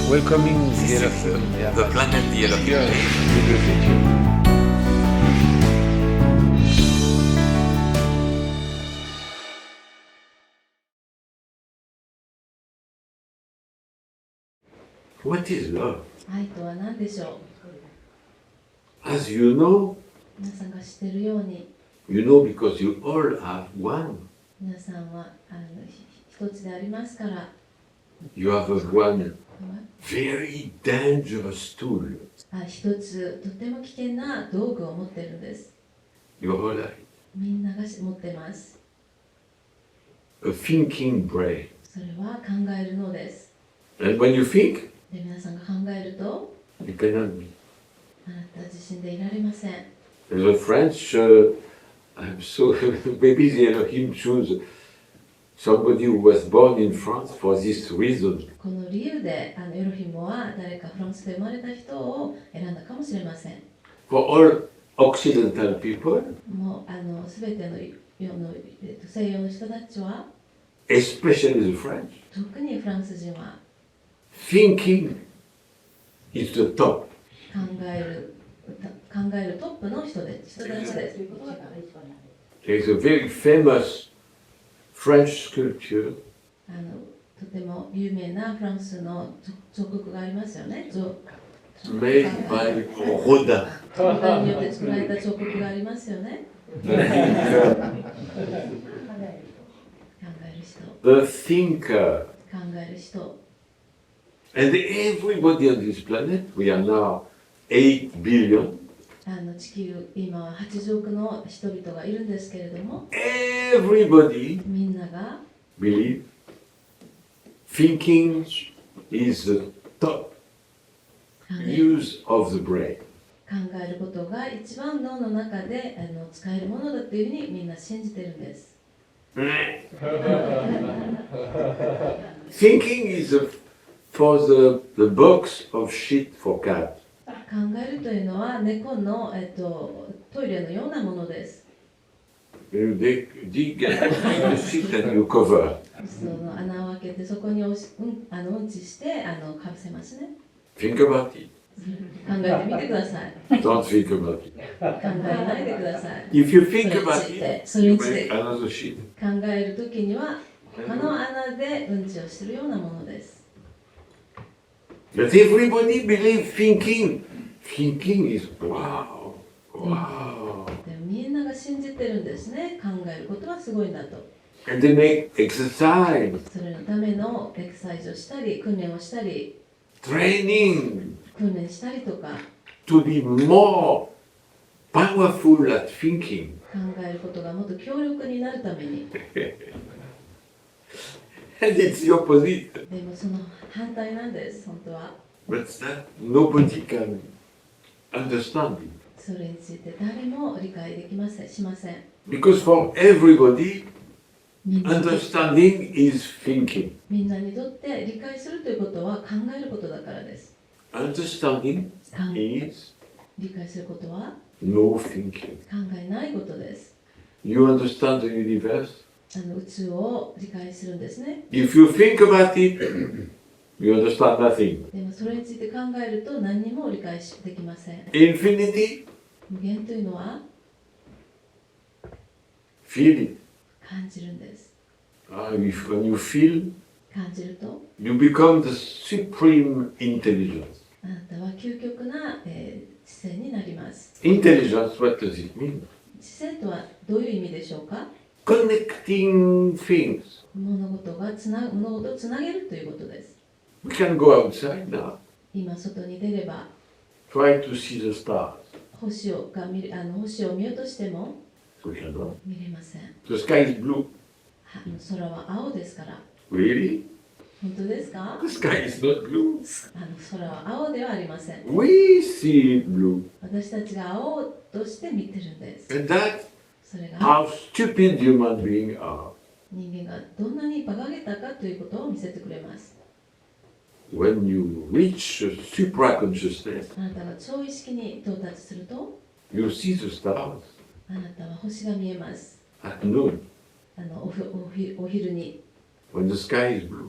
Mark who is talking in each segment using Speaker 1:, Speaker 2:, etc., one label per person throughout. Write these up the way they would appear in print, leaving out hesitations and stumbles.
Speaker 1: Welcoming
Speaker 2: Sí,
Speaker 1: the
Speaker 2: sí,
Speaker 1: Elohim. Yeah.
Speaker 2: the planet the Elohim.
Speaker 1: Yeah, with the future.
Speaker 3: What is love?
Speaker 4: 愛とは何でしょ
Speaker 3: As you know,
Speaker 4: う。皆さんが知っているように、
Speaker 3: you know because you all are one.
Speaker 4: 皆さんは一つでありますから、
Speaker 3: You have a one very dangerous tool.
Speaker 4: 一つとても危険な道具を持っているんです。
Speaker 3: Your whole life.
Speaker 4: みんなが持っています。
Speaker 3: A thinking brain.
Speaker 4: それは考えるのです。
Speaker 3: And when you think,
Speaker 4: で、皆さんが考えると、
Speaker 3: you cannot be.
Speaker 4: あなた自身でいられません。
Speaker 3: The French, I'm so maybe the Elohim choose somebody who was born in France for this reason.
Speaker 4: この理由でエロヒムは誰かフランスで生まれた人を選んだかもしれません。
Speaker 3: For all Occidental people,
Speaker 4: もうすべての世の西洋の人たちは、
Speaker 3: especially the French,
Speaker 4: 特にフランス人は
Speaker 3: thinking is the top.
Speaker 4: 考えるトップの人たちです。
Speaker 3: There is a very famous French sculpture
Speaker 4: とても有名なフランスの彫刻がありますよね。
Speaker 3: made by Rodin.
Speaker 4: 彫刻によって作られた彫刻がありますよね。考える人、
Speaker 3: The thinker.
Speaker 4: 考える人。
Speaker 3: And everybody on this planet, we are now 8 billion.
Speaker 4: 地球、今は80億の人々がいるんですけれども、
Speaker 3: Everybody
Speaker 4: みんなが
Speaker 3: believe thinking is the top
Speaker 4: 考
Speaker 3: use of the brain.
Speaker 4: えることが一番脳の中で使えるものだというふうにみんな信じてるんです。
Speaker 3: Thinking is for the box of shit for cat.
Speaker 4: 考えるというのは猫の、トイレのようなものです。
Speaker 3: You dig the shit and you cover.
Speaker 4: その穴を開けてそこにうんちしてかぶせますね。
Speaker 3: Think about it.
Speaker 4: 考えてみてください。
Speaker 3: Don't think about it.
Speaker 4: 考えないでください。
Speaker 3: If you think about
Speaker 4: それ
Speaker 3: it,
Speaker 4: に
Speaker 3: you
Speaker 4: ついて
Speaker 3: make another shit.
Speaker 4: 考えるときには他の穴でうんちをしているようなものです。
Speaker 3: But everybody believes thinking. Thinking is wow. Wow.
Speaker 4: でもみんなが信じてるんですね。考えることはすごいんだと。
Speaker 3: And they make exercise,
Speaker 4: それのためのエクササイズをしたり、訓練をしたり、
Speaker 3: training
Speaker 4: 訓練したりとか、
Speaker 3: to be more powerful at thinking.
Speaker 4: 考えることがもっと強力になるために。
Speaker 3: And it's the opposite.
Speaker 4: でもその反対なんです、本当は。
Speaker 3: But that nobody can understand it.
Speaker 4: それについて誰も理解できません、しません。
Speaker 3: Because for everybody,
Speaker 4: みんな
Speaker 3: understanding is thinking.
Speaker 4: みんなにとって理解するということは考えることだからです。
Speaker 3: Understanding
Speaker 4: かん
Speaker 3: is
Speaker 4: 理解することは
Speaker 3: no thinking.
Speaker 4: 考えないことです。
Speaker 3: You understand the universe?
Speaker 4: 宇宙を理解するんですね。
Speaker 3: If you think about it, you understand nothing.
Speaker 4: でもそれについて考えると何にも理解できません。
Speaker 3: Infinity,
Speaker 4: 無限というのは
Speaker 3: feel it.
Speaker 4: 感じるんです。
Speaker 3: When you feel,
Speaker 4: 感じると
Speaker 3: you become the supreme intelligence.
Speaker 4: あなたは究極な、知性になります。
Speaker 3: Intelligence, what does it mean?
Speaker 4: 知性とはどういう意味でしょうか？
Speaker 3: Connecting things.
Speaker 4: 物事をつなげるということです。
Speaker 3: We can go outside now,
Speaker 4: 今外に出れば
Speaker 3: try to see the stars.
Speaker 4: 星を見ようとしても
Speaker 3: We cannot.
Speaker 4: 見れません。
Speaker 3: The sky is blue.
Speaker 4: 空は青ですから。
Speaker 3: Really?
Speaker 4: 本当ですか？
Speaker 3: The sky is not blue.
Speaker 4: 空は青ではありません。
Speaker 3: We see it blue.
Speaker 4: 私たちが青として見てるんです。
Speaker 3: And that's
Speaker 4: それが
Speaker 3: how stupid human beings are.
Speaker 4: 人間がどんなに馬鹿げたかということを見せてくれます。
Speaker 3: When you reach supra-consciousness,
Speaker 4: あなたが超意識に到達すると、
Speaker 3: you see the stars
Speaker 4: あなたは星が見えます。
Speaker 3: at noon
Speaker 4: お昼に
Speaker 3: when the sky is blue.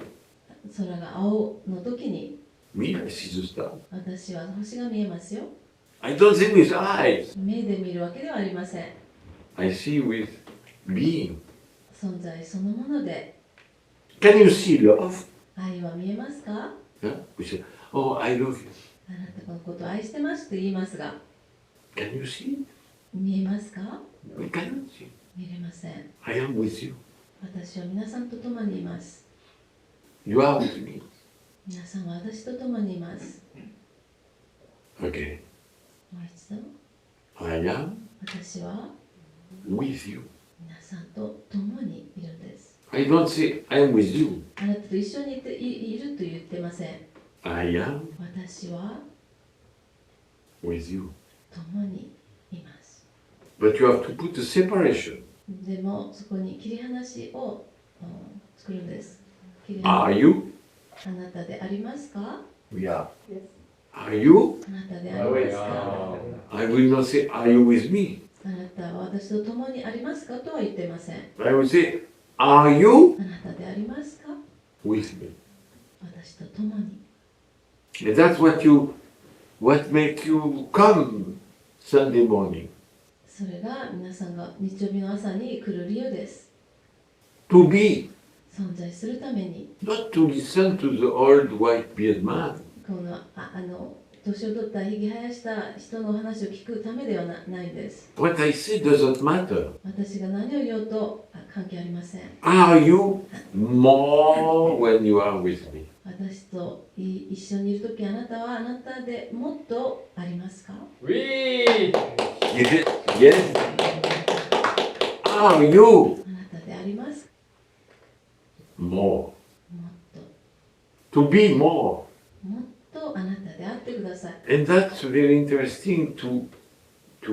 Speaker 4: 空が青の時に、
Speaker 3: Me, I see the star.
Speaker 4: 私は星が見えますよ。
Speaker 3: I don't see with eyes.
Speaker 4: 目で見るわけではありません。
Speaker 3: I see with being.
Speaker 4: 存在そのもので。
Speaker 3: Can you see love?
Speaker 4: 愛は見えますか？
Speaker 3: Huh? We say, oh, I love you.
Speaker 4: あなたのことを愛してますと言いますが、
Speaker 3: Can you see it?
Speaker 4: 見えますか？
Speaker 3: We cannot see.
Speaker 4: 見れません。
Speaker 3: I am with you.
Speaker 4: 私は皆さんと共にいます。
Speaker 3: You are with me.
Speaker 4: 皆さんは私と共にいます。
Speaker 3: Okay.
Speaker 4: もう一度、
Speaker 3: I am
Speaker 4: 私は
Speaker 3: with you.
Speaker 4: 皆さんと共にいるんです。
Speaker 3: I don't say I am with you.
Speaker 4: あなたと一緒にいると言ってません。
Speaker 3: I am
Speaker 4: 私は
Speaker 3: with you.
Speaker 4: 共にいます。
Speaker 3: But you have to put a separation.
Speaker 4: でもそこに切り離しを作るんです。切り
Speaker 3: Are
Speaker 4: 離し
Speaker 3: you?
Speaker 4: あなたでありますか？
Speaker 1: We are.
Speaker 3: Are you?
Speaker 4: あなたでありますか？
Speaker 3: I will not say, are you with me?
Speaker 4: あなたは私と共にありますかとは言ってません。
Speaker 3: I will say, are you
Speaker 4: あなたでありますか？
Speaker 3: with me?
Speaker 4: 私と共に。
Speaker 3: And that's what make you come Sunday morning.
Speaker 4: それが皆さんが日曜日の朝に来る理由です。
Speaker 3: To be,
Speaker 4: 存在するために。
Speaker 3: not to listen to the old white beard man.
Speaker 4: この年を取ったひげ生やした人の話を聞くためではないんです。
Speaker 3: What I say doesn't matter.
Speaker 4: 私が何を言おうと関係ありません。
Speaker 3: Are you more when you are with me?
Speaker 4: 私と一緒にいるときあなたはあなたでもっとありますか？
Speaker 1: We.
Speaker 3: Yes. Yes. Are you
Speaker 4: あなたでありますか？
Speaker 3: more?
Speaker 4: もっ
Speaker 3: To be more.
Speaker 4: もっとあなたであってください。
Speaker 3: And that's very interesting to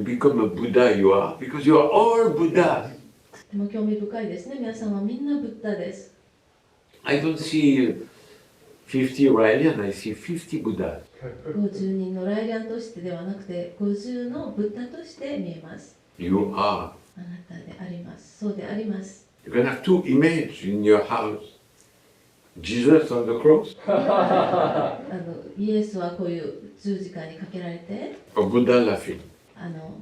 Speaker 3: become a Buddha you are, because you are all Buddhas.
Speaker 4: とても興味深いですね。皆さんはみんなブッダです。
Speaker 3: I don't see 50 Raelian, I see 50 Buddhas.
Speaker 4: 50人のライリアンとしてではなくて、50のブッダとして見えます。
Speaker 3: You are.
Speaker 4: あなたであります。そうであります。
Speaker 3: You can have two images in your house. Jesus on the cross
Speaker 4: イエスはこういう十字架にかけられて、
Speaker 3: or Buddha laughing.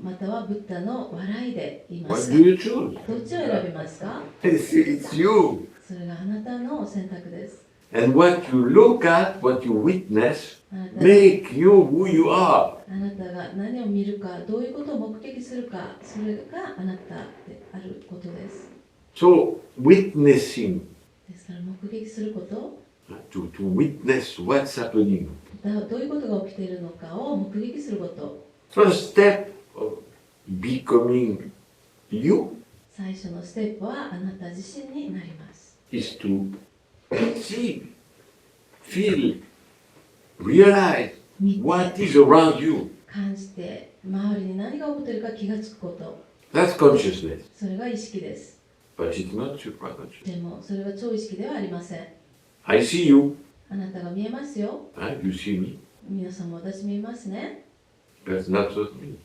Speaker 4: またはブッダの笑いでいま
Speaker 3: What
Speaker 4: す
Speaker 3: do。you choose?
Speaker 4: どっちを選びますか？
Speaker 3: It's you.
Speaker 4: それがあなたの選択です。
Speaker 3: And what you look at, what you witness,
Speaker 4: あなた
Speaker 3: make you who you are.
Speaker 4: あなたが何を見るか、どういうことを目撃するか、それがあなたであることです。
Speaker 3: So witnessing,
Speaker 4: ですから目撃すること、
Speaker 3: to witness what's happening.
Speaker 4: どういうことが起きているのかを目撃すること。
Speaker 3: First step of becoming you
Speaker 4: 最初のステップはあなた自身になります。
Speaker 3: is to see, feel, realize
Speaker 4: 見
Speaker 3: what
Speaker 4: て、
Speaker 3: is around you.
Speaker 4: 感じて、周りに何が起こっているか気がつくこと。
Speaker 3: That's consciousness.
Speaker 4: それが意識です。
Speaker 3: But it's not supraconscious.
Speaker 4: でも、それは超意識ではありません。
Speaker 3: I see you.
Speaker 4: あなたが見えますよ。
Speaker 3: You see me.
Speaker 4: 皆さんも私見えますね。
Speaker 3: That's not me.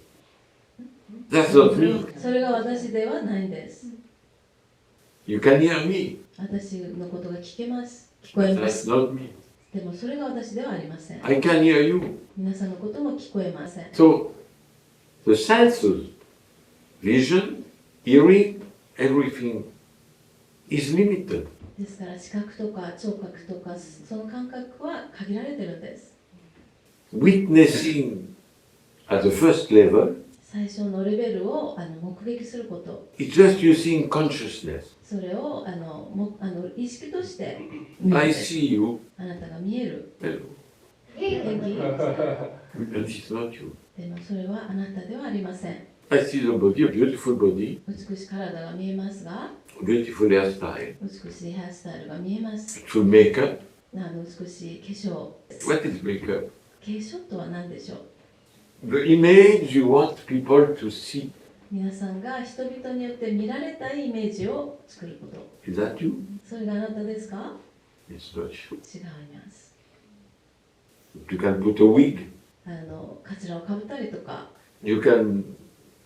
Speaker 3: That's not me.
Speaker 4: それが私ではないんです。
Speaker 3: You can hear me.
Speaker 4: 私のことが聞けます。聞こえま
Speaker 3: That's
Speaker 4: す。
Speaker 3: not me.
Speaker 4: でもそれが私ではありません。
Speaker 3: I can hear you.
Speaker 4: 皆さんのことも聞こえません。
Speaker 3: So the senses, vision, hearing, everything is limited.
Speaker 4: ですから視覚とか聴覚とかその感覚は限られてるんです。
Speaker 3: Witnessing at the first level
Speaker 4: 最初のレベルを目撃すること。
Speaker 3: is just using consciousness.
Speaker 4: それを意識として見
Speaker 3: I
Speaker 4: る。
Speaker 3: see you.
Speaker 4: あなたが見える。
Speaker 3: Hello.
Speaker 4: 元気
Speaker 3: And it's not you.
Speaker 4: でもそれはあなたではありません。
Speaker 3: I see the body, a beautiful body,
Speaker 4: 美しい体が見えますが、
Speaker 3: beautiful hairstyle,
Speaker 4: 美しいヘアスタイルが見えます。
Speaker 3: beautiful makeup.
Speaker 4: 美しい化粧。
Speaker 3: What is makeup?
Speaker 4: 化粧とは何でしょう？
Speaker 3: The image you want people to see.
Speaker 4: 皆さんが人々によって見られたいイメージを作ること。
Speaker 3: Is that you?
Speaker 4: それがあなたですか？
Speaker 3: It's not you.
Speaker 4: 違います。
Speaker 3: You can put a wig.
Speaker 4: カツラをかぶったりとか、
Speaker 3: You can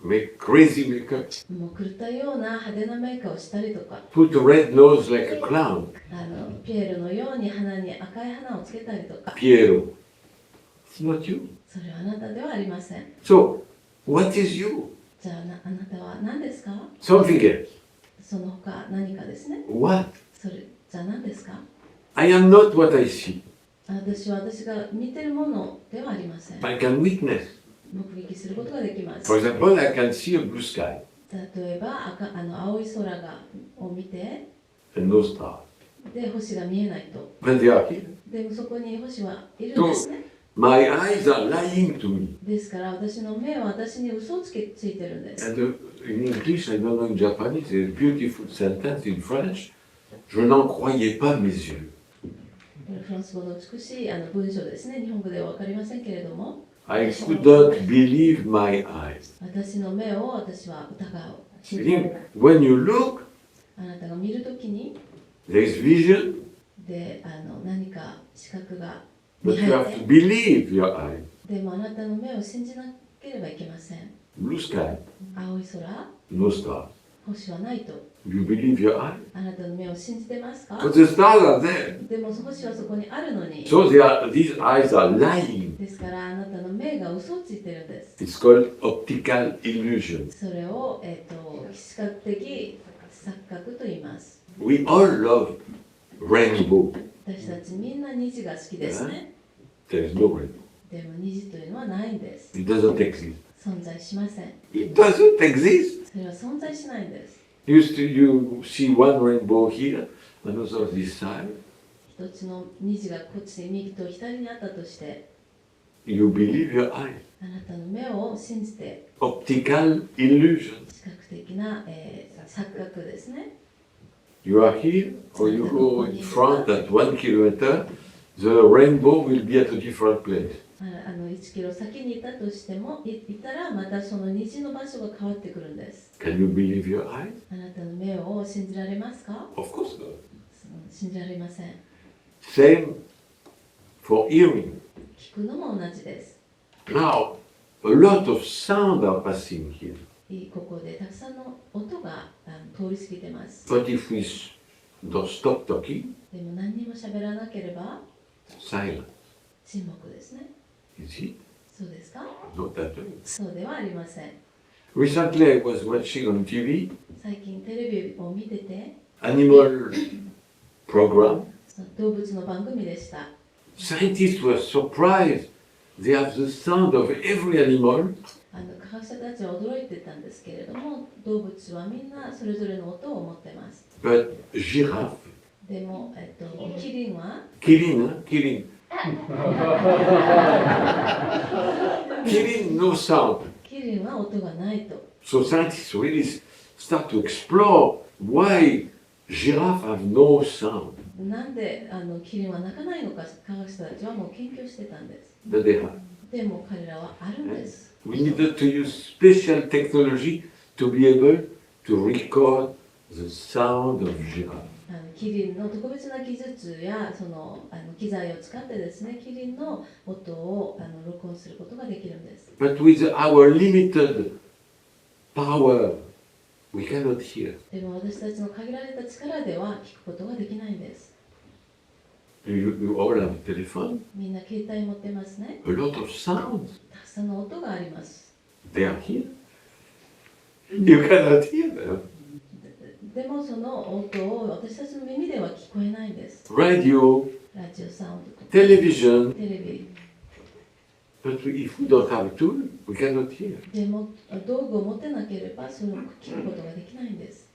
Speaker 3: make crazy makeup,
Speaker 4: もう狂ったような派手なメイクをしたりとか、
Speaker 3: put a red nose like a clown.
Speaker 4: ピエロのように鼻に赤い花をつけたりとか、
Speaker 3: Piero. It's not you.
Speaker 4: それはあなたではありません。
Speaker 3: So, what is you?
Speaker 4: じゃああなたは何ですか？
Speaker 3: Something else.
Speaker 4: その他何かですね。
Speaker 3: What?
Speaker 4: それじゃあ何ですか？
Speaker 3: I am not what I see.
Speaker 4: 私は私が見てるものではありません。
Speaker 3: I can witness.
Speaker 4: 目撃することができます。
Speaker 3: For example, I can see a blue sky
Speaker 4: 例えば青い空を見て、
Speaker 3: and no stars.
Speaker 4: で星が見えないと。
Speaker 3: But they are here.
Speaker 4: でもそこに星はいるんですね。
Speaker 3: My eyes are lying to me.
Speaker 4: ですから私の目は私に嘘をついてるんです。
Speaker 3: And in English, I don't know in Japanese, there's a beautiful sentence in French. Je n'en croyais pas mes yeux.
Speaker 4: フランス語の美しい文章ですね。日本語では分かりませんけれども、
Speaker 3: I could not believe my eyes.
Speaker 4: 私の目を私は疑う。
Speaker 3: Meaning, when you look,
Speaker 4: あなたが見るときに、
Speaker 3: there's vision,
Speaker 4: で何か視覚が
Speaker 3: but
Speaker 4: 見
Speaker 3: you
Speaker 4: 入
Speaker 3: have
Speaker 4: っ
Speaker 3: to
Speaker 4: て、
Speaker 3: believe your eyes.
Speaker 4: でもあなたの目を信じなければいけません。
Speaker 3: Blue sky,
Speaker 4: 青い空、
Speaker 3: no stars.
Speaker 4: 星はないと。
Speaker 3: You believe your eyes?
Speaker 4: あなたの目を信じてますか？
Speaker 3: But the stars are there.
Speaker 4: でも星はそこにあるのに。
Speaker 3: So these eyes are lying.
Speaker 4: ですからあなたの目が嘘をついてるんです。
Speaker 3: It's called optical illusion.
Speaker 4: それを、視覚的錯覚と言います。
Speaker 3: We all love rainbow.
Speaker 4: 私たちみんな虹が好きですね。
Speaker 3: There is no rainbow.
Speaker 4: でも虹というのはないんです。
Speaker 3: It doesn't exist.
Speaker 4: 存在しません。
Speaker 3: It doesn't exist.
Speaker 4: それは存在しないんです。
Speaker 3: You see one rainbow here, another this side.
Speaker 4: 一つの虹がこっちに右と左にあったとして、
Speaker 3: You believe your eyes.
Speaker 4: あなたの目を信じて
Speaker 3: Optical illusion.
Speaker 4: 視覚的な、錯覚ですね。
Speaker 3: You are here, or you go in front at 1 kilometer, the rainbow will be at a different place.
Speaker 4: 1キロ先にいたとしても、いたらまたその虹の場所が変わってくるんです。
Speaker 3: Can you believe your eyes?
Speaker 4: あなたの目を信じられますか？
Speaker 3: Of course not.
Speaker 4: 信じられません。
Speaker 3: Same for hearing.
Speaker 4: 聞くのも同じです。
Speaker 3: Now, a lot of sound are passing here.
Speaker 4: ここでたくさんの音が通り過ぎてます。
Speaker 3: But if we don't stop talking,
Speaker 4: でも何にも喋らなければ
Speaker 3: silence.
Speaker 4: 沈黙ですね。
Speaker 3: Is it?
Speaker 4: そうですか？
Speaker 3: Not that way.
Speaker 4: そうではありません。
Speaker 3: Recently, I was watching on TV
Speaker 4: 最近テレビを見てて、
Speaker 3: animal program.
Speaker 4: その動物の番組でした。
Speaker 3: Scientists were surprised. They have the sound of every animal,
Speaker 4: 科学者たちは驚いてたんですけれども、動物はみんなそれぞれの音を持ってます。
Speaker 3: but giraffe,
Speaker 4: でも、キリンは
Speaker 3: kidding, huh? Kidding. Kidding, no sound.
Speaker 4: キリンは音がないと。
Speaker 3: So scientists really start to explore why giraffe have no sound
Speaker 4: なんでキリンは鳴かないのか、科学者たちはもう研究してたんです。
Speaker 3: that they have.
Speaker 4: でも彼らはあるんです。
Speaker 3: We needed to use special technology to be able to record the sound of giraffe.
Speaker 4: キリンの特別な技術やその機材を使ってですね、キリンの音を録音することができるんです。
Speaker 3: But with our limited power, we cannot hear.
Speaker 4: でも私たちの限られた力では聞くことができないんです。
Speaker 3: You all have a telephone,
Speaker 4: みんな携帯持ってますね。
Speaker 3: a lot of sounds.
Speaker 4: たくさんの音があります。
Speaker 3: They are here. You cannot hear them.
Speaker 4: でもその音を私たちの耳では聞こえないんです。
Speaker 3: Radio,
Speaker 4: ラジオサウンドとか
Speaker 3: television.
Speaker 4: テレビ。
Speaker 3: But if we don't have a tool, we cannot hear.
Speaker 4: でも道具を持ってなければそれを聞くことができないんです。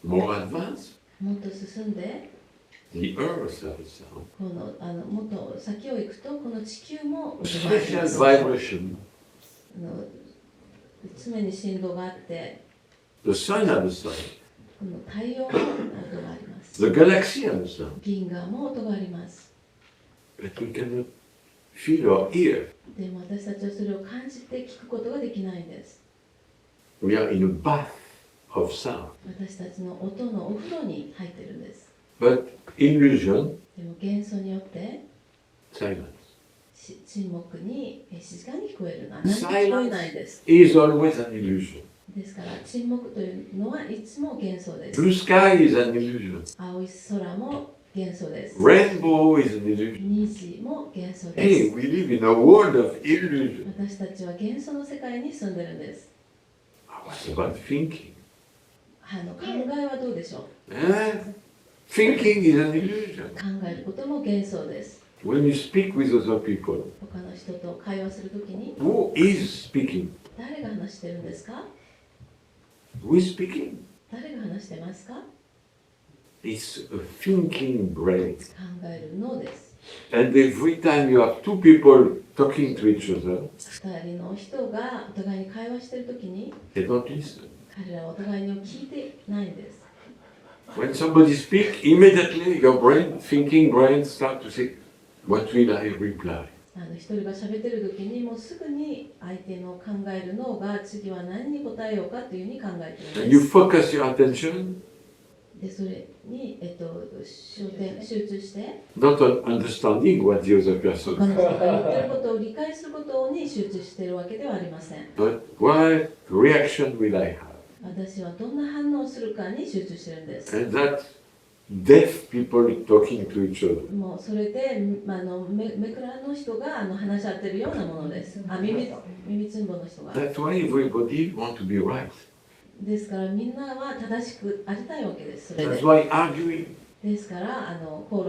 Speaker 3: More advanced,
Speaker 4: もっと進んで、
Speaker 3: the earth has a sound.
Speaker 4: このもっと先を行くとこの地球も音があり
Speaker 3: Special
Speaker 4: ます。
Speaker 3: vibration.
Speaker 4: 常に振動があって、
Speaker 3: The sun has a sound.
Speaker 4: この太陽も音があります。
Speaker 3: The galaxy has a sound.
Speaker 4: 銀河も音があります。
Speaker 3: But we cannot feel or hear.
Speaker 4: でも私たちはそれを感じて聞くことができないんです。
Speaker 3: We are in a bath of sound.
Speaker 4: 私たちの音のお風呂に入ってるんです。
Speaker 3: But illusion,
Speaker 4: でも幻想によって
Speaker 3: silence.
Speaker 4: 沈黙に静かに聞こえるのは何も聞こえないんです。
Speaker 3: is always an illusion.
Speaker 4: ですから沈黙というのはいつも幻想です。
Speaker 3: Blue sky is an illusion.
Speaker 4: 青い空も幻想です。
Speaker 3: Rainbow is an illusion.
Speaker 4: 虹も幻想で
Speaker 3: Hey,
Speaker 4: す。
Speaker 3: we live in a world of illusion.
Speaker 4: 私たちは幻想の世界に住んでるんです。
Speaker 3: What about thinking?
Speaker 4: 考えはどうでしょう。
Speaker 3: Thinking is an illusion.
Speaker 4: 考えることも幻想です。
Speaker 3: When you speak with other people,
Speaker 4: 他の人と会話するときに
Speaker 3: who is speaking?
Speaker 4: 誰が話してるんですか？
Speaker 3: Who is speaking?
Speaker 4: 誰が話してますか？
Speaker 3: It's a thinking brain.
Speaker 4: 考える脳です。
Speaker 3: And every time you have two people talking to each other,
Speaker 4: 二人の人がお互いに会話しているときに
Speaker 3: they don't listen.
Speaker 4: 彼らはお互いに聞いてないんです。
Speaker 3: When somebody speaks, immediately your brain, thinking brain, start to say, what will I reply?
Speaker 4: 一人が喋ってるときにもうすぐに相手の考える脳が次は何に答えようかというふうに考えている
Speaker 3: And
Speaker 4: ん
Speaker 3: you
Speaker 4: です。
Speaker 3: focus your attention
Speaker 4: でそれに、集中して
Speaker 3: not on understanding what the other
Speaker 4: 他
Speaker 3: person
Speaker 4: の人が言ってることを理解することに集中しているわけではありません。
Speaker 3: but what reaction will I have?
Speaker 4: 私はどんな反応をするかに集中してるんです。
Speaker 3: And that deaf people talking to each other.
Speaker 4: もうそれで目くらの人が話し合ってるようなものです。耳つんぼの人が。
Speaker 3: That's why everybody want to be right.
Speaker 4: ですからみんなは正しくありたいわけです。それ
Speaker 3: That's
Speaker 4: で
Speaker 3: why arguing,
Speaker 4: ですから口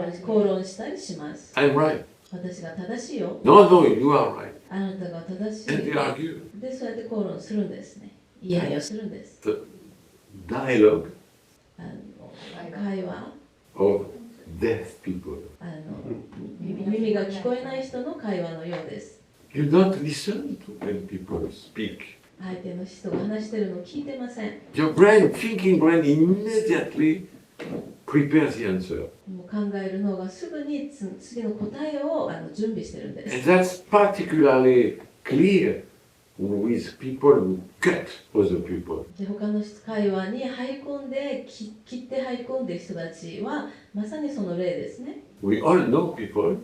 Speaker 4: 論したりします。
Speaker 3: I'm right.
Speaker 4: 私が正しいよ。
Speaker 3: No, no, you are right.
Speaker 4: あなたが正し
Speaker 3: And they
Speaker 4: い。
Speaker 3: argue.
Speaker 4: で、そうやって口論するんですね。いやいやするんです。
Speaker 3: The dialogue
Speaker 4: 会話、
Speaker 3: of deaf people.
Speaker 4: 耳が聞こえない人の会話のようです。
Speaker 3: You don't listen to when people speak.
Speaker 4: 相手の人が話してるのを聞いてません。
Speaker 3: Your brain, thinking brain, immediately prepares the answer.
Speaker 4: もう考えるのがすぐに次の答えを準備してるんで
Speaker 3: And
Speaker 4: す。
Speaker 3: that's particularly clear with people who cut other people.
Speaker 4: で他の会話に入り込んで切って入り込んでいる人たちはまさにその例ですね。
Speaker 3: We all know people.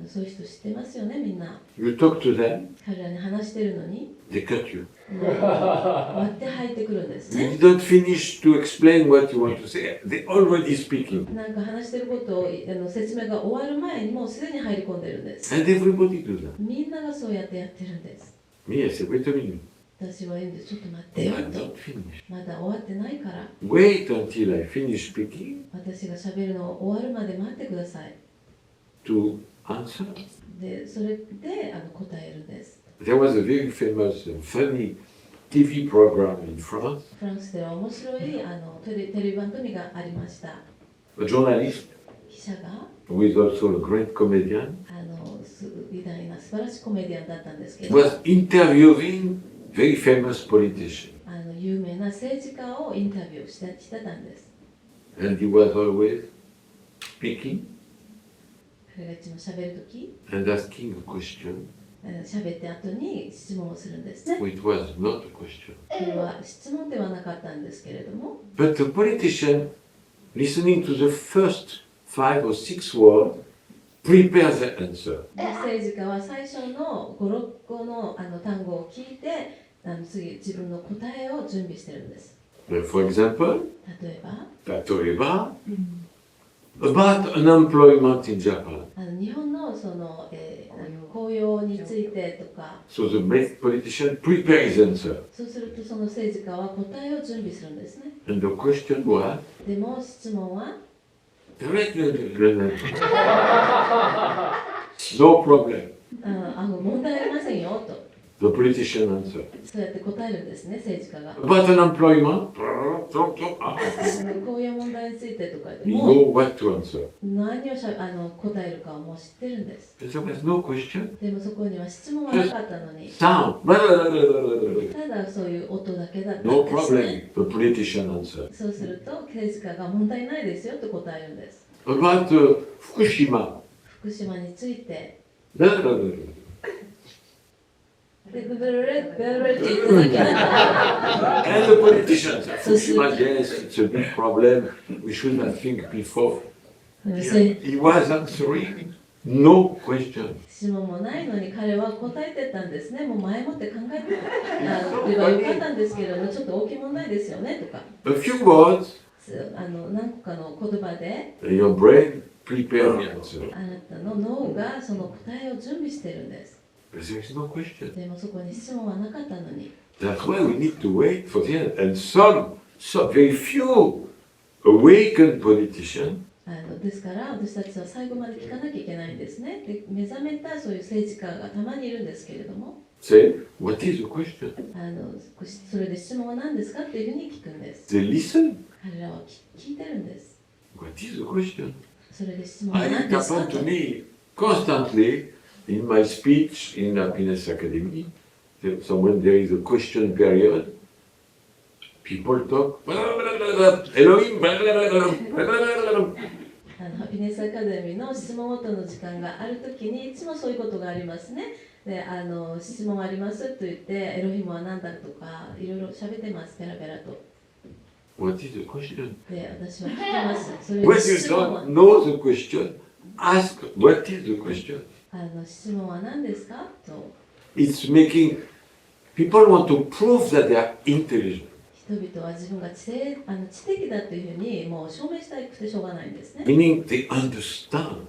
Speaker 4: そういう人知ってますよね、みんな。
Speaker 3: You talk to them,
Speaker 4: 彼らに話してるのに
Speaker 3: they cut you.
Speaker 4: 割って入ってくるんですね。
Speaker 3: You don't finish to explain what you want to say. They're already speaking.
Speaker 4: なんか話してることを説明が終わる前にもうすでに入り込んでるんです。
Speaker 3: And everybody do that.
Speaker 4: みんながそうやってやってるんです。
Speaker 3: Me, I say, wait a minute.
Speaker 4: 私は言うんです。ちょっと待ってよ
Speaker 3: I'm
Speaker 4: と。
Speaker 3: not finished.
Speaker 4: まだ終わってないから。
Speaker 3: Wait until I finish speaking
Speaker 4: 私が喋るのを終わるまで待ってください。
Speaker 3: to answer.
Speaker 4: で、それで答えるんです。
Speaker 3: There was a very famous, funny TV program in France.
Speaker 4: フランスでは面白いテレビ番組がありました。
Speaker 3: A journalist
Speaker 4: 記者が
Speaker 3: who is also a great comedian
Speaker 4: 偉大な素晴らしいコメディアンだったんですけど、
Speaker 3: was interviewing very famous politicians.
Speaker 4: 有名な政治家をインタビューしてたんです。
Speaker 3: And he was always speaking
Speaker 4: 彼がいつも喋るとき、
Speaker 3: and asking a question.
Speaker 4: 喋って後に質問をするんですね。
Speaker 3: It was not a question.
Speaker 4: これは質問ではなかったんですけれども、
Speaker 3: But the politician, listening to the first 5 or 6 words, prepares the answer.
Speaker 4: 政治家は最初の5、6個の単語を聞いて、次自分の答えを準備してるんです。
Speaker 3: For example,
Speaker 4: 例えば、
Speaker 3: about unemployment in Japan.
Speaker 4: 日本の雇用についてとか、
Speaker 3: So the politician prepares his answer.
Speaker 4: そうするとその政治家は答えを準備するんですね。
Speaker 3: And the question was,
Speaker 4: でも質問は、
Speaker 3: no problem.
Speaker 4: 問題ありませんよと。
Speaker 3: The politician answered.
Speaker 4: そうやって答えるんですね、政治家が。
Speaker 3: About unemployment,
Speaker 4: こういう問題についてとか言って
Speaker 3: you
Speaker 4: も
Speaker 3: know what to answer.
Speaker 4: 何を答えるかはもう知ってるんです。
Speaker 3: There was no question.
Speaker 4: でもそこには質問はなかったのに、
Speaker 3: Sound.
Speaker 4: ただそういう音だけだったん
Speaker 3: No
Speaker 4: ですね。
Speaker 3: problem. The politician answered.
Speaker 4: そうすると政治家が問題ないですよと答えるんです。
Speaker 3: About Fukushima.
Speaker 4: 福島について、
Speaker 3: And
Speaker 4: でブルルルブルルって言っただけだ。
Speaker 3: the politician said, Fukushima, yes, it's a big problem. We should not think before. He was answering No question.
Speaker 4: 質問もないのに彼は答えてたんですね。もう前もって考えてればよかったんですけれども、ちょっと大きい問題ですよねとか。
Speaker 3: A few words,
Speaker 4: 何個かの言葉で
Speaker 3: your brain prepares the answer.
Speaker 4: あなたの脳がその答えを準備しているんです。
Speaker 3: But there is no question.
Speaker 4: でもそこに質問はなかったのに。
Speaker 3: That's why we need to wait for the end. And some very few awakened politicians
Speaker 4: ですから私たちは最後まで聞かなきゃいけないんですね。で目覚めたそういう政治家がたまにいるんですけれども、
Speaker 3: say, what is the question?
Speaker 4: それで質問は何ですかっていうふうに聞くんです。
Speaker 3: They listen.
Speaker 4: 彼らは聞いてるんです。
Speaker 3: What is the question?
Speaker 4: それで質問は
Speaker 3: It
Speaker 4: 何ですか
Speaker 3: happened
Speaker 4: と
Speaker 3: to。me constantly in my speech in Happiness Academy. So when there is a question period, people talk. Elohim.
Speaker 4: ハピネスアカデミーの質問ごとの時間があるときにいつもそういうことがありますね。で質問ありますと言ってエロヒムは何だとかいろいろ喋ってます、ペラペラと。
Speaker 3: What is the question?
Speaker 4: で私は聞きます。それで
Speaker 3: When you
Speaker 4: 質問は
Speaker 3: don't know the question, ask what is the question.
Speaker 4: 質問は何ですかと。
Speaker 3: It's making people want to prove that they are intelligent.
Speaker 4: 人々は自分が知的だというふうにもう証明したくてしょうがないんですね。
Speaker 3: Meaning they understand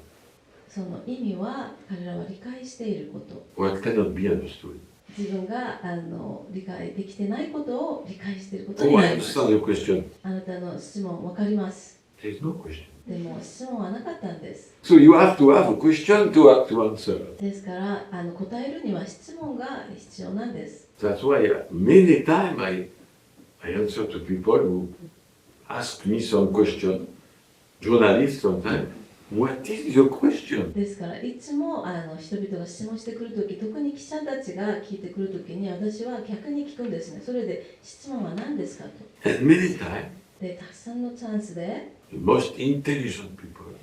Speaker 4: その意味は彼らは理解していること。
Speaker 3: what cannot be understood.
Speaker 4: 自分が理解できてないことを理解していることに
Speaker 3: Oh,
Speaker 4: な
Speaker 3: I
Speaker 4: ります。
Speaker 3: understand your question.
Speaker 4: あなたの質問わかります。
Speaker 3: There's no question.
Speaker 4: でも質問はなかったんです。
Speaker 3: So you have to have a question to answer.
Speaker 4: ですから答えるには質問が必要なんです。
Speaker 3: That's why many times I answer to people who ask me some question. Journalists sometimes, what is your question?
Speaker 4: ですからいつも人々が質問してくるとき、特に記者たちが聞いてくるときに私は逆に聞くんですね。それで質問は何ですかと。
Speaker 3: And many times,
Speaker 4: でたくさんのチャンスで
Speaker 3: the most intelligent people,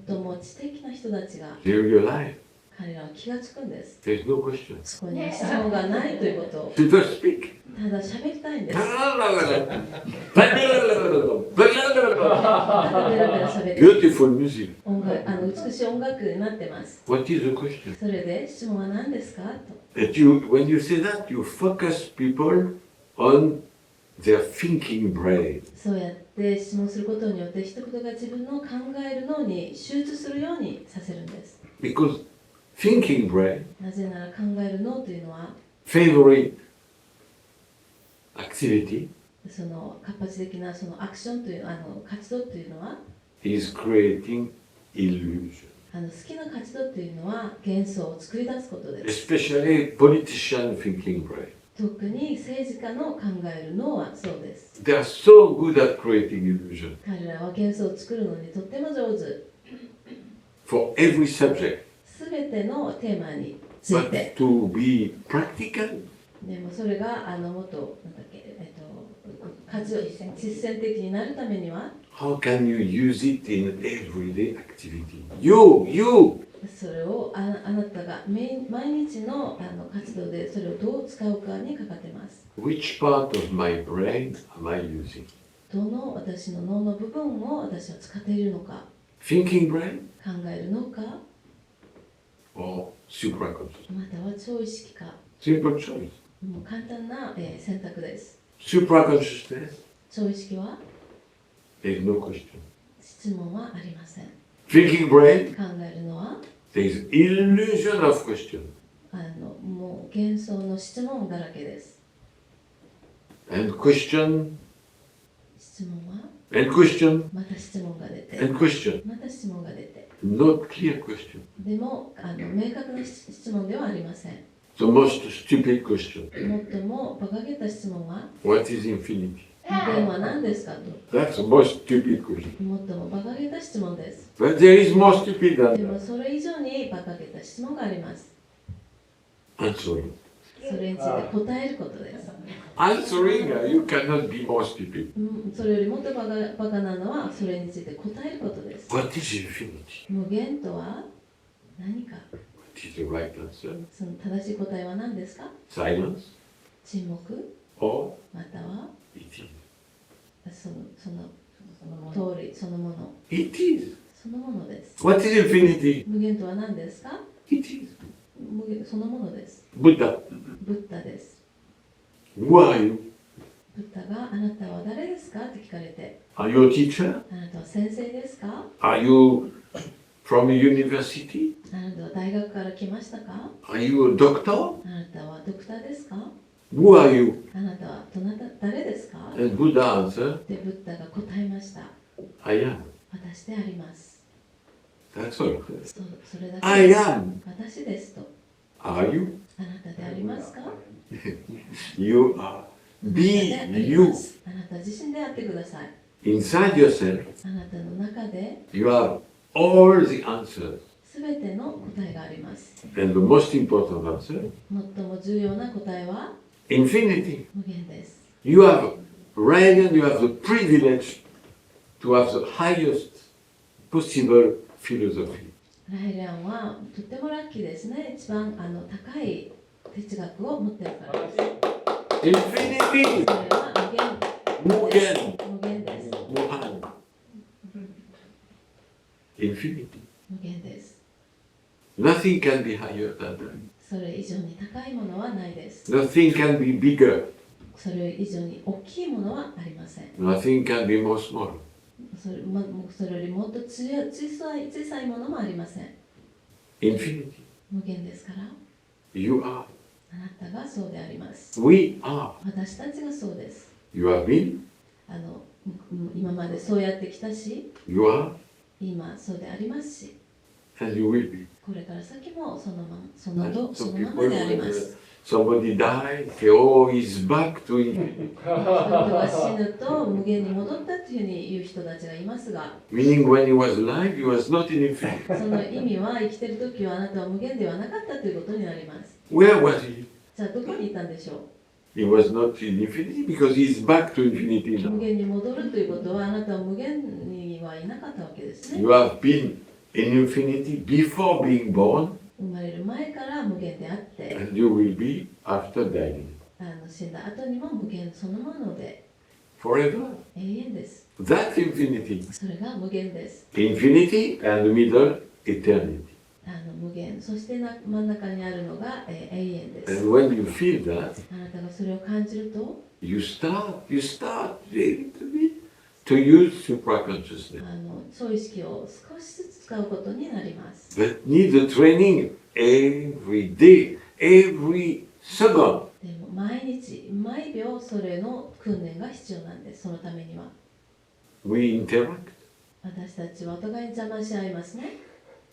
Speaker 4: 最も知的な人たちが
Speaker 3: they realize
Speaker 4: 彼らは気がつくんです。
Speaker 3: there's no question.
Speaker 4: そこには質問がないということを
Speaker 3: People speak.
Speaker 4: ただ喋りたいんです。
Speaker 3: Beautiful music.
Speaker 4: 美しい音楽になってます。
Speaker 3: What is the question?
Speaker 4: それで質問は何ですかと。
Speaker 3: That when you say that, you focus people on their thinking brain.
Speaker 4: そうやって質問することによって人々が自分の考える脳に集中するようにさせるんです。
Speaker 3: Because thinking brain,
Speaker 4: なぜなら考える脳というのは
Speaker 3: favorite activity
Speaker 4: その活発的なそのアクションという活動というのは
Speaker 3: is creating illusion.
Speaker 4: 好きな活動というのは幻想を作り出すことです。
Speaker 3: Especially politician thinking brain.
Speaker 4: 特に政治家の考える脳はそうです。
Speaker 3: They are so good at creating illusion
Speaker 4: 彼らは幻想を作るのにとっても上手。
Speaker 3: for every subject.
Speaker 4: すべてのテーマについて。
Speaker 3: But to be practical,
Speaker 4: でもそれがもっとなんだっけ、実践的になるためには
Speaker 3: how can you use it in everyday activity? You!
Speaker 4: それをあなたが毎日の活動でそれをどう使うかにかかってます。
Speaker 3: Which part of my brain am I using?
Speaker 4: どの私の脳の部分を私は使っているのか、
Speaker 3: Thinking brain
Speaker 4: 考えるのか、
Speaker 3: or supraconscious?
Speaker 4: または超意識か。
Speaker 3: Simple choice.
Speaker 4: もう簡単な選択です。
Speaker 3: Supraconsciousness,
Speaker 4: 超意識は
Speaker 3: there is no question.
Speaker 4: 質問はありません。
Speaker 3: Thinking brain,
Speaker 4: 考えるのは
Speaker 3: there is illusion of question.
Speaker 4: もう幻想の質問だらけです。
Speaker 3: And question,
Speaker 4: 質問は
Speaker 3: and question,
Speaker 4: また質問が出て、
Speaker 3: and question.
Speaker 4: また質問が出て、
Speaker 3: Not clear question.
Speaker 4: でも明確な質問ではありません。
Speaker 3: The most stupid question.
Speaker 4: 最も馬鹿げた質問は
Speaker 3: What is infinity?
Speaker 4: 電は何ですかと。
Speaker 3: That's the most stupid question.
Speaker 4: 最も馬鹿げた質問です。
Speaker 3: But there is more stupid than
Speaker 4: でも
Speaker 3: that.
Speaker 4: それ以上に馬鹿げた質問があります。
Speaker 3: Answering.
Speaker 4: それについて答えることです。
Speaker 3: Answering, you cannot be more stupid.
Speaker 4: それよりもっと馬鹿なのはそれについて答えることです。
Speaker 3: What is infinity?
Speaker 4: 無限とは何か。
Speaker 3: What is the right answer?
Speaker 4: その正しい答えは何ですか。
Speaker 3: Silence
Speaker 4: 沈黙
Speaker 3: or
Speaker 4: または
Speaker 3: it is?
Speaker 4: その通りそのもの。
Speaker 3: It is.
Speaker 4: そそのものです。
Speaker 3: What is infinity?
Speaker 4: 無限とは何ですか？
Speaker 3: It is
Speaker 4: 無限そのものです。
Speaker 3: Buddha.
Speaker 4: ブッダです。
Speaker 3: Who are you?
Speaker 4: ブッダがあなたは誰ですかって聞かれて、
Speaker 3: Are you a teacher?
Speaker 4: あなたは先生ですか？
Speaker 3: Are you from a university?
Speaker 4: あなたは大学から来ましたか？
Speaker 3: Are you a doctor?
Speaker 4: あなたはドクターですか？
Speaker 3: Who are you?
Speaker 4: あなたは誰ですか？
Speaker 3: And Buddha answered,
Speaker 4: で、ブッダが答えました。
Speaker 3: I am.
Speaker 4: 私であります。
Speaker 3: That's all.
Speaker 4: それだけ
Speaker 3: I
Speaker 4: です。
Speaker 3: am.
Speaker 4: 私ですと。
Speaker 3: Are you?
Speaker 4: あなたでありますか？
Speaker 3: You are.
Speaker 4: あなた
Speaker 3: Be
Speaker 4: であり
Speaker 3: you.
Speaker 4: ます。あなた自身であってください。
Speaker 3: Inside yourself,
Speaker 4: あなたの中で
Speaker 3: you have all the answers.
Speaker 4: すべての答えがあります。
Speaker 3: And the most important answer,
Speaker 4: 最も重要な答えは
Speaker 3: infinity.
Speaker 4: 無限です。
Speaker 3: You have, Ryan, you have the privilege to have the highest possible philosophy.
Speaker 4: ライレアンはとってもラッキーですね。一番高い哲学を持っているからです。
Speaker 3: Infinity!
Speaker 4: それは無限です。無限です。
Speaker 3: Mohan. Infinity.
Speaker 4: 無限です。
Speaker 3: Nothing can be higher than that.
Speaker 4: それ以上に高いものはないです。
Speaker 3: Nothing can be bigger.
Speaker 4: それ以上に大きいものはありません。
Speaker 3: Nothing can be more small.
Speaker 4: それよりもっと小さいものもありません。
Speaker 3: Infinity.
Speaker 4: 無限ですから、
Speaker 3: You are.
Speaker 4: あなたがそうであります。
Speaker 3: We are.
Speaker 4: 私たちがそうです。
Speaker 3: You have been.
Speaker 4: 今までそうやってきたし、
Speaker 3: You are.
Speaker 4: 今そうでありますし、
Speaker 3: And you will be.
Speaker 4: これから先もそのま
Speaker 3: And
Speaker 4: そ
Speaker 3: some
Speaker 4: のまま
Speaker 3: people,
Speaker 4: でありま
Speaker 3: when
Speaker 4: す。
Speaker 3: somebody dies, say, oh, he's back to infinity.
Speaker 4: 人が死ぬと無限に戻ったというふうに言う人たちがいますが、
Speaker 3: Meaning when he was alive, he was not in infinity.
Speaker 4: その意味は生きてる時はあなたは無限ではなかったということになります。
Speaker 3: Where was he?
Speaker 4: じゃあどこにいたんでしょう？
Speaker 3: He was not in infinity because he's back to infinity
Speaker 4: 無
Speaker 3: now.
Speaker 4: 限に戻るということはあなたは無限にはいなかったわけですね。
Speaker 3: You have been in infinity before being born,
Speaker 4: 生まれる前から無限であって、
Speaker 3: and you will be after dying.
Speaker 4: 死んだ後にも無限そのもので
Speaker 3: Forever.
Speaker 4: 永遠です。
Speaker 3: That's infinity.
Speaker 4: それが無限です。
Speaker 3: Infinity and the middle, eternity.
Speaker 4: 無限、そして真ん中にあるのが、永遠です。
Speaker 3: And when you feel that,
Speaker 4: あなたがそれを感じると、
Speaker 3: you start a little bit to use supraconsciousness.
Speaker 4: そういう意識を少しずつ使うことになります。
Speaker 3: But need the training every day, every second.
Speaker 4: でも毎日、毎秒それの訓練が必要なんです。そのためには。
Speaker 3: We interact.
Speaker 4: 私たちはお互いに邪魔し合いますね。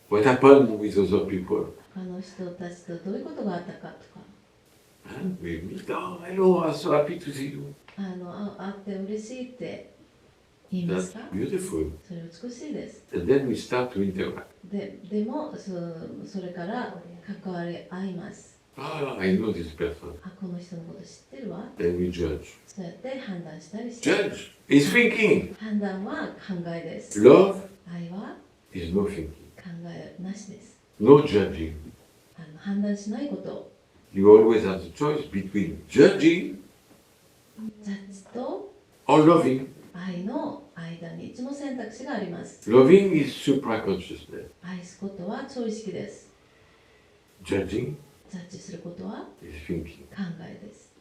Speaker 3: What happened with other people?
Speaker 4: 他の人たちとどういうことがあったかとか、
Speaker 3: And we meet, oh, hello, I'm so happy to see you.
Speaker 4: 会って嬉しいって言いま
Speaker 3: That's
Speaker 4: すか？
Speaker 3: beautiful.
Speaker 4: それ美しいです。
Speaker 3: And then we start to interact.
Speaker 4: でもそれから関わり合います。
Speaker 3: Ah, I know this person.
Speaker 4: この人のこと知ってるわ。
Speaker 3: And we judge.
Speaker 4: そうやって判断したりして。
Speaker 3: Judge is thinking.
Speaker 4: 判断は考えです。
Speaker 3: Love
Speaker 4: 愛は
Speaker 3: is no thinking.
Speaker 4: 考えなしです。
Speaker 3: No judging.
Speaker 4: 判断しないこと。
Speaker 3: You always have the choice between judging
Speaker 4: ジャッジと
Speaker 3: or loving.
Speaker 4: 愛の間にいつも選択肢があります。
Speaker 3: Loving is supraconsciousness.
Speaker 4: 愛すことは超意識です。
Speaker 3: Judging
Speaker 4: ジャッジすることは
Speaker 3: is thinking.
Speaker 4: 考えです。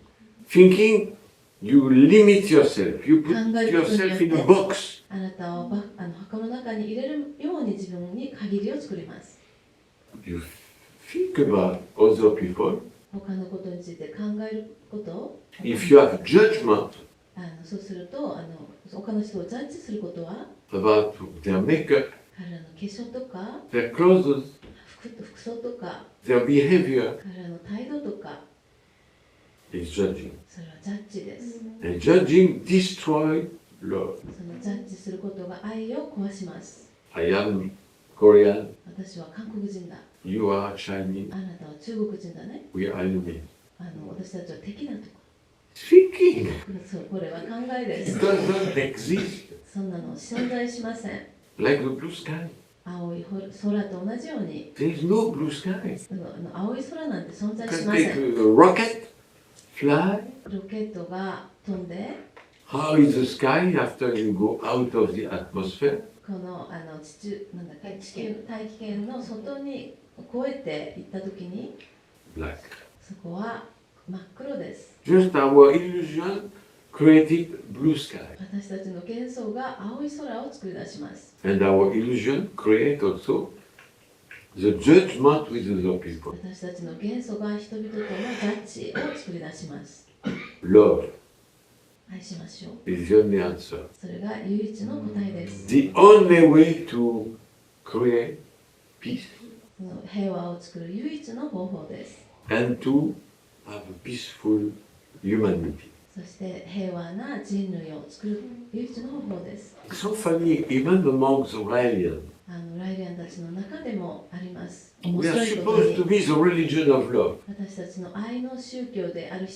Speaker 3: Thinking, you limit yourself. You put yourself in a box.
Speaker 4: あなたを箱の中に入れるように自分に限りを作ります。
Speaker 3: You think about other people.
Speaker 4: 他のことについて考えること。
Speaker 3: If you have judgment
Speaker 4: そうすると他の人をジャッジすることは
Speaker 3: about their makeup,
Speaker 4: 彼らの化粧とか
Speaker 3: their clothes,
Speaker 4: 服装とか
Speaker 3: their behavior,
Speaker 4: 彼らの態度とか
Speaker 3: is judging.
Speaker 4: それはジャッジです。
Speaker 3: And judging destroys love.
Speaker 4: そのジャッジすることが愛を壊します。
Speaker 3: I am Korean,
Speaker 4: 私は韓国人だ。
Speaker 3: you are Chinese,
Speaker 4: あなたは中国人だね。
Speaker 3: we are enemies.
Speaker 4: 私たちは敵だとか。
Speaker 3: Thinking
Speaker 4: そうこれは考えで
Speaker 3: it
Speaker 4: す。
Speaker 3: does not exist
Speaker 4: そんなの存在しません。
Speaker 3: like the blue sky.
Speaker 4: 青い空と同じように
Speaker 3: There is no blue sky.
Speaker 4: 青い空なんて存
Speaker 3: You
Speaker 4: 在し
Speaker 3: can
Speaker 4: ませ
Speaker 3: take
Speaker 4: ん。
Speaker 3: a rocket, fly.
Speaker 4: ロケットが飛んで
Speaker 3: How is the sky after you go out of the atmosphere?
Speaker 4: この大気圏の外に越えていったときに、
Speaker 3: black.
Speaker 4: そこは真っ黒です。
Speaker 3: Just our illusion created blue sky.
Speaker 4: 私たちの幻想が青い空を作り出します。
Speaker 3: And our illusion create also the judgment with other people.
Speaker 4: 私たちの幻想が人々とのジャッジを作り出します。
Speaker 3: Love
Speaker 4: 愛しましょう。
Speaker 3: is the only answer.
Speaker 4: それが唯一の答えです。
Speaker 3: The only way to create peace
Speaker 4: その平和を作る唯一の方法です。
Speaker 3: and to have a peaceful humanity.
Speaker 4: そして平和な人類を作る唯一の方法です。
Speaker 3: It's so funny, even among the Raelians,
Speaker 4: ライリアンたちの中でもあります。
Speaker 3: we
Speaker 4: 面
Speaker 3: are
Speaker 4: 白いこと
Speaker 3: supposed to
Speaker 4: に、
Speaker 3: be the religion of love.
Speaker 4: 私たちの愛の宗教である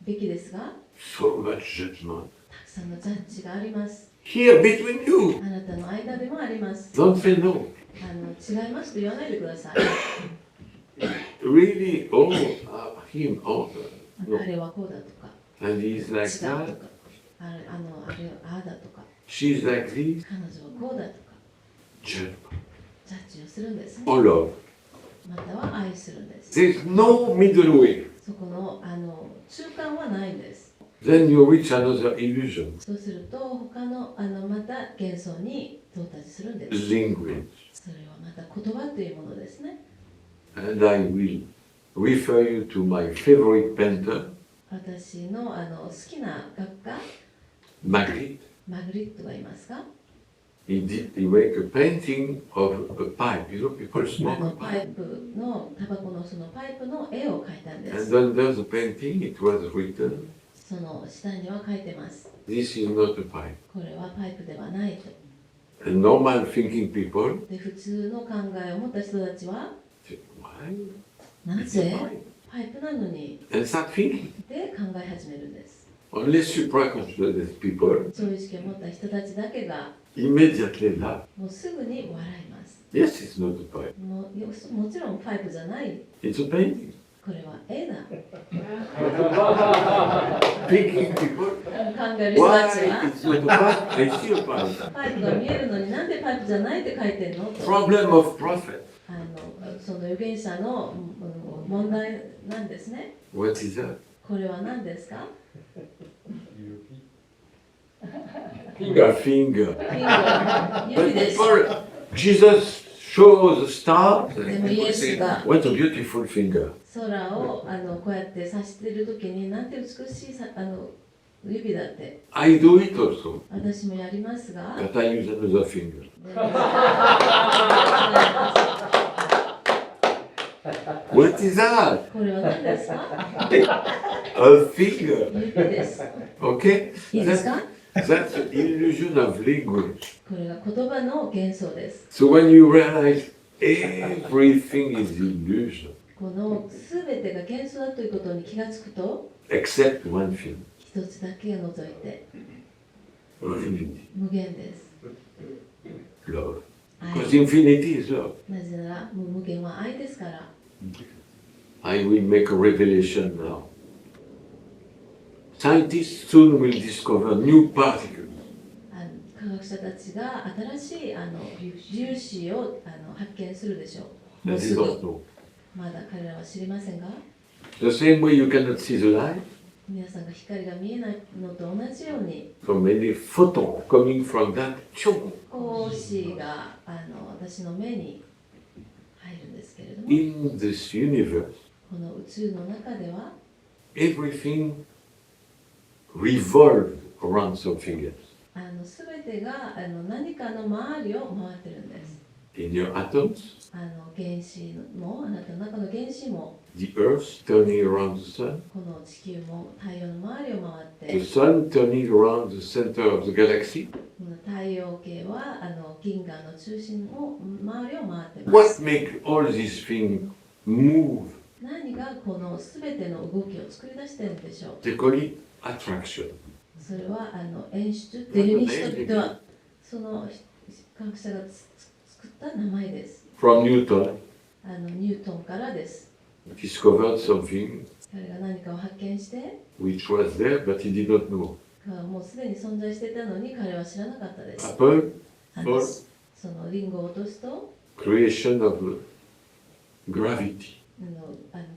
Speaker 4: べきですが、
Speaker 3: So much judgment.
Speaker 4: たくさんのジャッジがあります。
Speaker 3: Here between you,
Speaker 4: あなたの間でもあります。
Speaker 3: don't say no.
Speaker 4: 違いますと言わないでください。
Speaker 3: Really, oh, him, oh, no.
Speaker 4: 彼はこうだとか、
Speaker 3: And he's
Speaker 4: 違
Speaker 3: like
Speaker 4: うと
Speaker 3: that,
Speaker 4: か、ああだとか、
Speaker 3: she's like this.
Speaker 4: 彼女はこうだとか、
Speaker 3: Judgment.
Speaker 4: ジャッジをするんですね。
Speaker 3: Or love.
Speaker 4: または愛するんです。
Speaker 3: There's no middle way.
Speaker 4: そこの中間はないんです。
Speaker 3: Then you reach another illusion.
Speaker 4: そうすると他のまた幻想に到達するんです。
Speaker 3: Language.
Speaker 4: それはまた言葉というものですね。
Speaker 3: And I will refer you to my favorite painter,
Speaker 4: 私の好きな画家、
Speaker 3: Magritte.
Speaker 4: マグリットがいますか？
Speaker 3: He made a painting of a pipe. You know, people
Speaker 4: パ
Speaker 3: smoke a
Speaker 4: イ
Speaker 3: pipe.
Speaker 4: プのタバコのそのパイプの絵を描いたんで
Speaker 3: And
Speaker 4: す。
Speaker 3: under the painting, it was written,
Speaker 4: その下には書いてます。
Speaker 3: "This is not a pipe."
Speaker 4: これはパイプではないと。
Speaker 3: And normal thinking people
Speaker 4: で、普通の考えを持った人たちは、
Speaker 3: say, "Why?
Speaker 4: な
Speaker 3: It's a
Speaker 4: ぜ
Speaker 3: pipe."
Speaker 4: パイプなのに
Speaker 3: And start thinking.
Speaker 4: で考え始めるんです。
Speaker 3: Only supraconscious people
Speaker 4: そういう意識を持った人たちだけが
Speaker 3: immediately laugh.
Speaker 4: もうすぐに笑います。
Speaker 3: Yes, it's not a pipe.
Speaker 4: もちろんパイプじゃない。
Speaker 3: It's a painting.
Speaker 4: これは絵だ。
Speaker 3: Thinking people,
Speaker 4: 考える人
Speaker 3: why
Speaker 4: たちは
Speaker 3: it's not a pipe? I see a pipe.
Speaker 4: パイプが見えるのになんでパイプじゃないって書いてんのと。
Speaker 3: Problem of prophet.
Speaker 4: その預言者の問題なんですね。
Speaker 3: What is that?
Speaker 4: これは何ですか？
Speaker 3: A finger.
Speaker 4: 指
Speaker 3: But
Speaker 4: です。
Speaker 3: people, Jesus shows the star. And
Speaker 4: Then
Speaker 3: people
Speaker 4: yes,
Speaker 3: say,
Speaker 4: God.
Speaker 3: what a beautiful finger.
Speaker 4: 空をこうやって指してる時になんて美しい指だって。
Speaker 3: I do it also,
Speaker 4: 私もやりますが。
Speaker 3: but I use another finger.
Speaker 4: で
Speaker 3: What is that?
Speaker 4: これは何ですか？
Speaker 3: A finger.
Speaker 4: 指です。
Speaker 3: Okay?
Speaker 4: いいですか？
Speaker 3: That's the illusion of language.
Speaker 4: これが言葉の幻想です。
Speaker 3: So when you realize everything is illusion,
Speaker 4: このすべてが幻想だということに気がつくと、
Speaker 3: except one thing,
Speaker 4: 一つだけを除いて
Speaker 3: infinity,
Speaker 4: 無限です。
Speaker 3: love.
Speaker 4: 愛
Speaker 3: Because infinity is love.
Speaker 4: なぜなら無限は愛ですから。
Speaker 3: I will make a revelation now. Scientists soon will discover new particles.
Speaker 4: 科学者たちが新しい粒子を発見するでしょう。も
Speaker 3: That
Speaker 4: うす
Speaker 3: is
Speaker 4: ぐ
Speaker 3: also.
Speaker 4: まだ彼らは知りませんが、
Speaker 3: The same way you cannot see the light
Speaker 4: 皆さんが光が見えないのと同じように、
Speaker 3: from any photon coming from that chunk
Speaker 4: 光子が私の目に入るんですけれども、
Speaker 3: in this universe.
Speaker 4: この宇宙の中では
Speaker 3: Everything revolves around something else.
Speaker 4: すべてが何かの周りを回ってるんです。
Speaker 3: In your atoms,
Speaker 4: 原子もあなたの中の原子も
Speaker 3: the Earth turning around the sun,
Speaker 4: この地球も太陽の周りを回っ
Speaker 3: the
Speaker 4: て、
Speaker 3: sun turning around the center of the galaxy.
Speaker 4: この太陽系は銀河の中心を周りを回ってま
Speaker 3: What
Speaker 4: す。
Speaker 3: makes all these things move?
Speaker 4: 何がこのすべての動きを作り出しているんでしょう。
Speaker 3: They call it attraction.
Speaker 4: それは演出っていうふうに人々はその科学者が作った名前です。
Speaker 3: From Newton,
Speaker 4: ニュートンからです。
Speaker 3: discovered something
Speaker 4: 彼が何かを発見して、
Speaker 3: which was there, but he did not know.
Speaker 4: もうすでに存在していたのに彼は知らなかったです。
Speaker 3: Apple,
Speaker 4: あの
Speaker 3: Paul,
Speaker 4: そのリンゴを落とすと
Speaker 3: creation of gravity.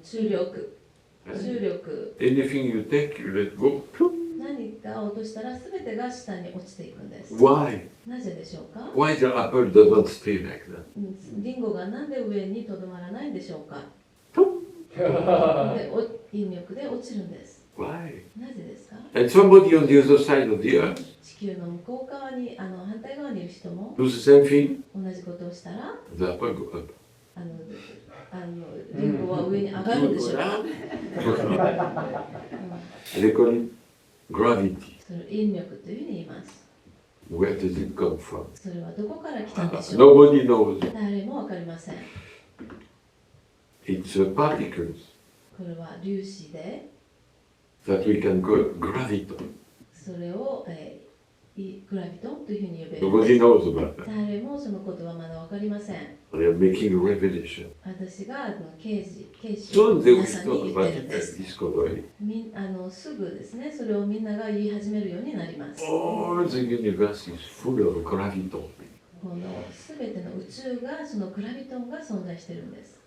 Speaker 4: 重力
Speaker 3: Anything you take, you let go.
Speaker 4: 何か落としたら全てが下に落ちていくんです。
Speaker 3: Why?
Speaker 4: なぜでしょうか？
Speaker 3: Why the apple doesn't stay like that?
Speaker 4: リンゴがなんで上にとどまらないんでしょうか？で引力で落ちるんです。
Speaker 3: Why?
Speaker 4: なぜですか？
Speaker 3: And somebody on the other side of the earth
Speaker 4: 地球の向こう側に反対側にいる人も
Speaker 3: do the same thing.
Speaker 4: 同じことをしたら
Speaker 3: The apple go up.
Speaker 4: リンゴは上に上がるんでしょうか？
Speaker 3: They call it gravity.
Speaker 4: それを引力というふうに言います。
Speaker 3: Where does it come from?
Speaker 4: それはどこから来たんでしょう？
Speaker 3: Nobody knows.
Speaker 4: 誰もわかりません。
Speaker 3: It's particles
Speaker 4: これは粒子で、
Speaker 3: that we can call graviton.
Speaker 4: それを、グラビトンというふうに呼べるんで
Speaker 3: Nobody
Speaker 4: す。
Speaker 3: knows about that.
Speaker 4: 誰もそのことはまだわかりません。
Speaker 3: They are making a revelation.
Speaker 4: 私が啓示
Speaker 3: Soon
Speaker 4: を
Speaker 3: they will
Speaker 4: 皆さん
Speaker 3: start
Speaker 4: に言
Speaker 3: about
Speaker 4: ってるんです。
Speaker 3: discovery.
Speaker 4: すぐですね、それをみんなが言い始めるようになります。
Speaker 3: All the universe is full of graviton.
Speaker 4: このすべての宇宙がそのグラビトンが存在しているんです。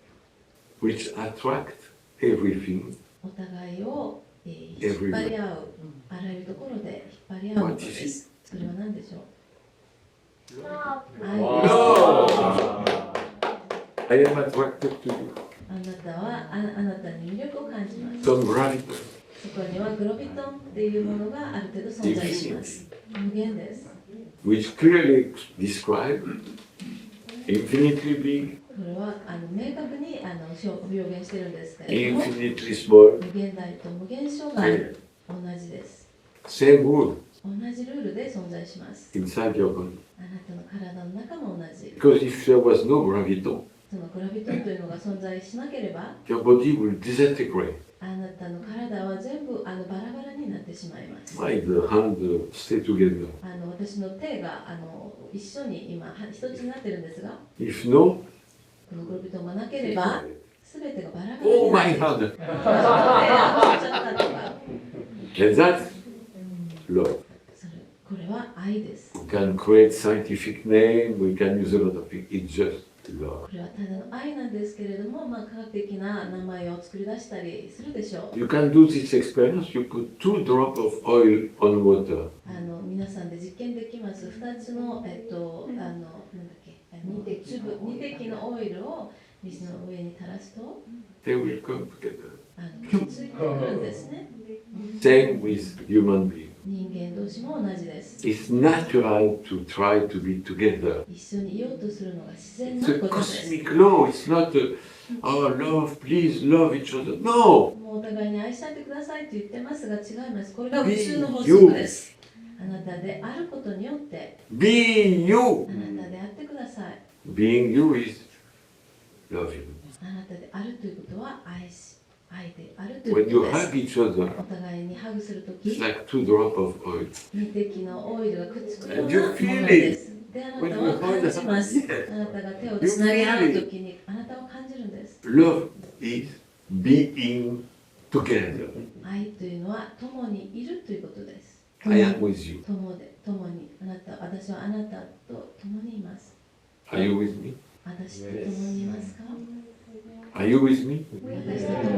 Speaker 3: Which attract everything.
Speaker 4: お互いを、引っ張り合う、あらゆるところで引っ張り合うのです。それは何でしょう？愛です。
Speaker 3: I am attracted to you.
Speaker 4: あなたはあなたに魅力を感じます。
Speaker 3: Some graviton.
Speaker 4: そこにはグロビトンっていうものがある程度存在します。無限です。
Speaker 3: Which clearly describe infinitely big,
Speaker 4: これは明確に表現しているんですけれども、
Speaker 3: infinitely small.
Speaker 4: 無限大と無限小がある。同じです。
Speaker 3: Same rule
Speaker 4: 同じルールで存在します。
Speaker 3: inside your body.
Speaker 4: あなたの体の中も同じ。
Speaker 3: Because if there was no graviton,
Speaker 4: そのグラビトンというのが存在しなければ、
Speaker 3: your body will disintegrate.
Speaker 4: あなたの体は全部バラバラになってしまいます。
Speaker 3: Why the hand stay together?
Speaker 4: 私の手が一緒に今一つになってるんですが、
Speaker 3: If no,
Speaker 4: このグラビトンがなければ、すべてがバラバラに
Speaker 3: oh
Speaker 4: な
Speaker 3: my
Speaker 4: って
Speaker 3: hand!
Speaker 4: 手が落ちちゃったとか、
Speaker 3: And that's love.
Speaker 4: これは愛です。
Speaker 3: We can create scientific name, we can use a lot of things. It's just love.
Speaker 4: これはただの愛なんですけれども、科学的な名前を作り出したりするでしょう。
Speaker 3: You can do this experience. You put 2 drops of oil on water.
Speaker 4: 皆さんで実験できます。2つの、なんだっけ、2滴のオイルを水の上に垂らすと、
Speaker 3: They will come together.
Speaker 4: くっついてくるんですね。
Speaker 3: Same with human beings.
Speaker 4: 人間同士も同じです。
Speaker 3: It's natural to try to be together.
Speaker 4: 一緒にいようとするのが自然
Speaker 3: It's
Speaker 4: な
Speaker 3: a
Speaker 4: ことです。
Speaker 3: cosmic law. It's not oh, love, please love each other. No!
Speaker 4: もうお互いに愛し合ってくださいと言ってますが違います。これが宇宙の法則です。あなたであることによって
Speaker 3: Being you.
Speaker 4: あなたであってください。
Speaker 3: Being you is loving.
Speaker 4: あなたであるということは愛であるとい
Speaker 3: When
Speaker 4: う
Speaker 3: you
Speaker 4: ことで
Speaker 3: hug
Speaker 4: す。
Speaker 3: each other,
Speaker 4: お互いにハグすると
Speaker 3: it's
Speaker 4: き、
Speaker 3: like 2 drops of oil.
Speaker 4: 2滴のオイルがくっつくよう
Speaker 3: And
Speaker 4: な
Speaker 3: you
Speaker 4: もの
Speaker 3: feel
Speaker 4: です
Speaker 3: it.
Speaker 4: で、あなたは感じます。あなたが手をつなぎ合うときにあなたは感じるんです。
Speaker 3: Love is being together.
Speaker 4: 愛というのは共にいるということです。
Speaker 3: I am with you.
Speaker 4: 共に私はあなたと共にいます。
Speaker 3: Are you with me?
Speaker 4: 私と共にいますか？
Speaker 3: Are you with me?
Speaker 4: 私と共